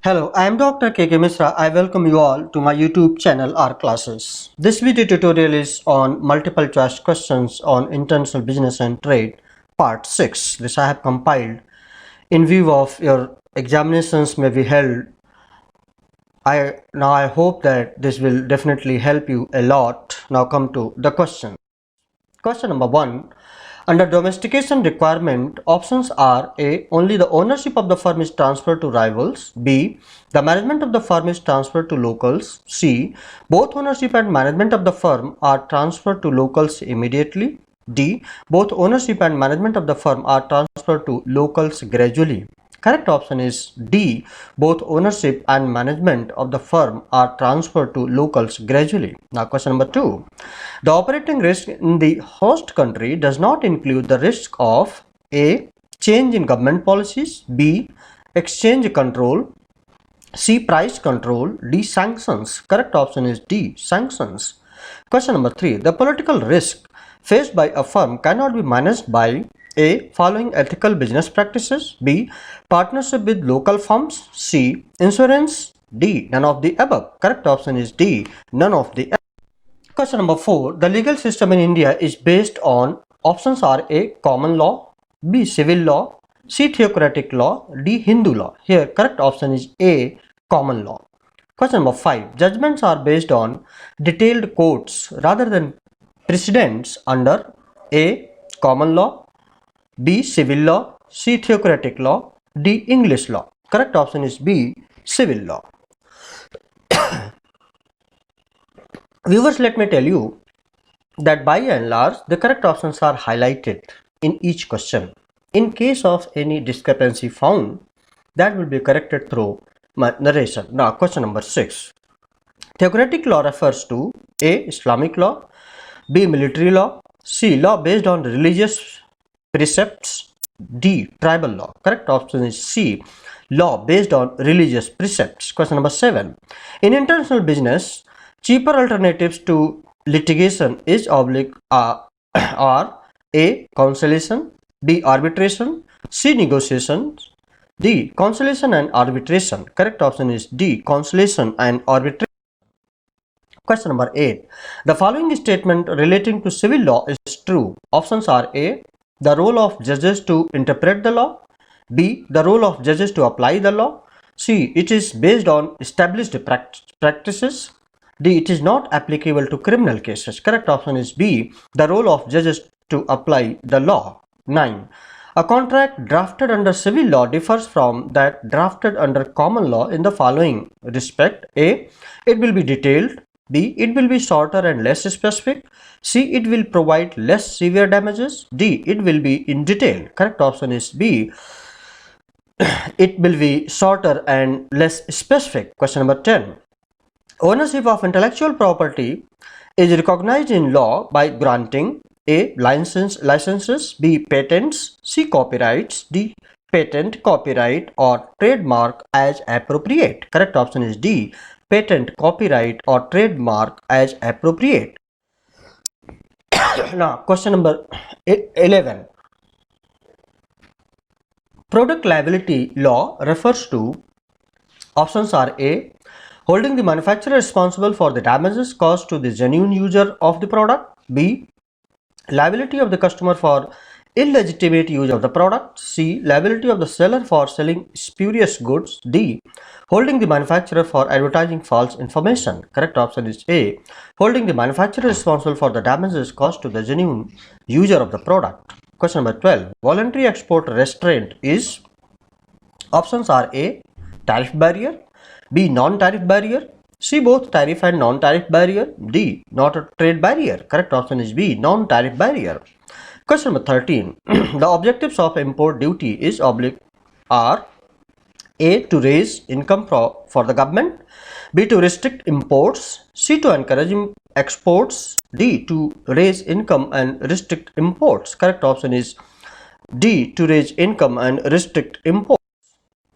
Hello, I am Dr. KK Misra. I welcome you all to my YouTube channel R Classes. This video tutorial is on multiple choice questions on international business and trade part 6. This I have compiled in view of your examinations may be held. I hope that this will definitely help you a lot. Now come to the question. Question number 1. Under domestication requirement, options are A. Only the ownership of the firm is transferred to rivals. B. The management of the firm is transferred to locals. C. Both ownership and management of the firm are transferred to locals immediately. D. Both ownership and management of the firm are transferred to locals gradually. Correct option is D. Both ownership and management of the firm are transferred to locals gradually. Now question number 2. The operating risk in the host country does not include the risk of A. Change in government policies, B. Exchange control, C. Price control, D. Sanctions. Correct option is D. Sanctions. Question number 3. The political risk faced by a firm cannot be managed by A. Following ethical business practices, B. Partnership with local firms, C. Insurance, D. None of the above. Correct option is D. None of the above. Question number 4. The legal system in India is based on options are A. Common law, B. Civil law, C. Theocratic law, D. Hindu law. Here correct option is A. Common law. Question number 5. Judgments are based on detailed courts rather than precedents under A. Common law, B. Civil law, C. Theocratic law, D. English law. Correct option is B. Civil law. Viewers, let me tell you that by and large the correct options are highlighted in each question. In case of any discrepancy found, that will be corrected through my narration. Now question number 6. Theocratic law refers to A. Islamic law, B. Military law, C. Law based on religious precepts, D. Tribal law. Correct option is C. Law based on religious precepts. Question number 7. In international business, cheaper alternatives to litigation is oblique are A. Conciliation, B. Arbitration, C. Negotiation, D. Conciliation and arbitration. Correct option is D. Conciliation and arbitration. Question number 8. The following statement relating to civil law is true. Options are A. The role of judges to interpret the law, B. The role of judges to apply the law, C. It is based on established practices, D. It is not applicable to criminal cases. Correct option is B. The role of judges to apply the law. 9. A contract drafted under civil law differs from that drafted under common law in the following respect. A. It will be detailed. B. It will be shorter and less specific. C. It will provide less severe damages. D. It will be in detail. Correct option is B. It will be shorter and less specific. Question number 10. Ownership of intellectual property is recognized in law by granting A. Licenses, B. Patents, C. Copyrights, D. Patent, copyright or trademark as appropriate. Correct option is D. Patent, copyright or trademark as appropriate. Now question number 11. Product liability law refers to options are A. Holding the manufacturer responsible for the damages caused to the genuine user of the product, B. Liability of the customer for illegitimate use of the product, C. Liability of the seller for selling spurious goods, D. Holding the manufacturer for advertising false information. Correct option is A. Holding the manufacturer responsible for the damages caused to the genuine user of the product. Question number 12. Voluntary export restraint is options are A. Tariff barrier, B. Non-tariff barrier, C. Both tariff and non-tariff barrier, D. Not a trade barrier. Correct option is B. Non-tariff barrier. Question number 13. The objectives of import duty is oblique are A. To raise income for the government, B. To restrict imports, C. To encourage exports, D. To raise income and restrict imports. Correct option is D. To raise income and restrict imports.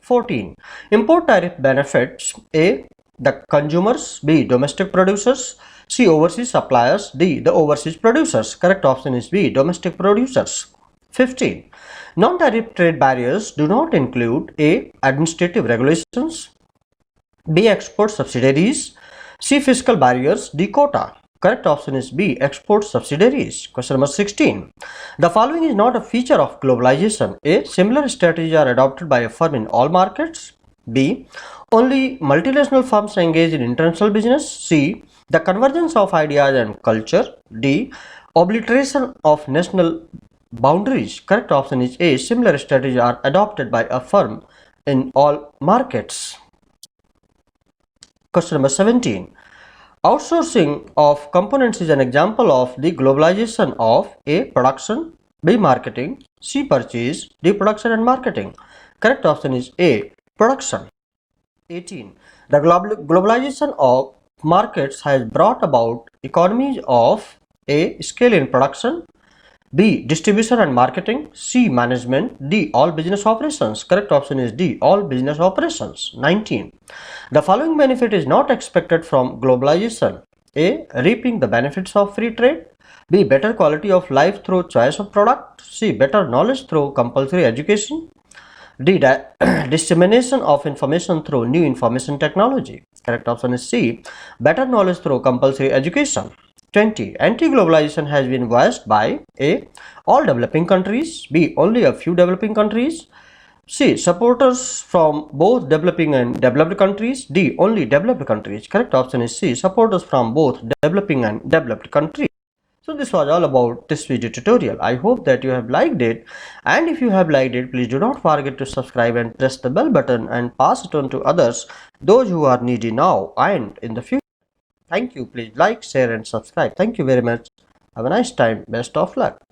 14. Import tariff benefits A. The consumers, B. Domestic producers, C. Overseas suppliers, D. The overseas producers. Correct option is B. Domestic producers. 15. Non-tariff trade barriers do not include A. Administrative regulations, B. Export subsidiaries. C. Fiscal barriers. D. Quota. Correct option is B. Export subsidiaries. Question number 16. The following is not a feature of globalization. A. Similar strategies are adopted by a firm in all markets. B. Only multinational firms engage in international business. C. The convergence of ideas and culture. D. Obliteration of national boundaries. Correct option is A. Similar strategies are adopted by a firm in all markets. Question number 17. Outsourcing of components is an example of the globalization of A. Production, B. Marketing, C. Purchase, D. Production and marketing. Correct option is A. Production. 18. The globalization of markets has brought about economies of A. Scale in production, B. Distribution and marketing, C. Management, D. All business operations. Correct option is D. All business operations. 19. The following benefit is not expected from globalization. A. Reaping the benefits of free trade. B. Better quality of life through choice of product. C. Better knowledge through compulsory education. D. Dissemination of information through new information technology. Correct option is C. Better knowledge through compulsory education. 20. Anti-globalization has been voiced by A. All developing countries, B. Only a few developing countries, C. Supporters from both developing and developed countries, D. Only developed countries. Correct option is C. Supporters from both developing and developed countries. So this was all about this video tutorial. I hope that you have liked it, and if you have liked it, please do not forget to subscribe and press the bell button and pass it on to others, those who are needy now and in the future. Thank you. Please like, share and subscribe. Thank you very much. Have a nice time. Best of luck.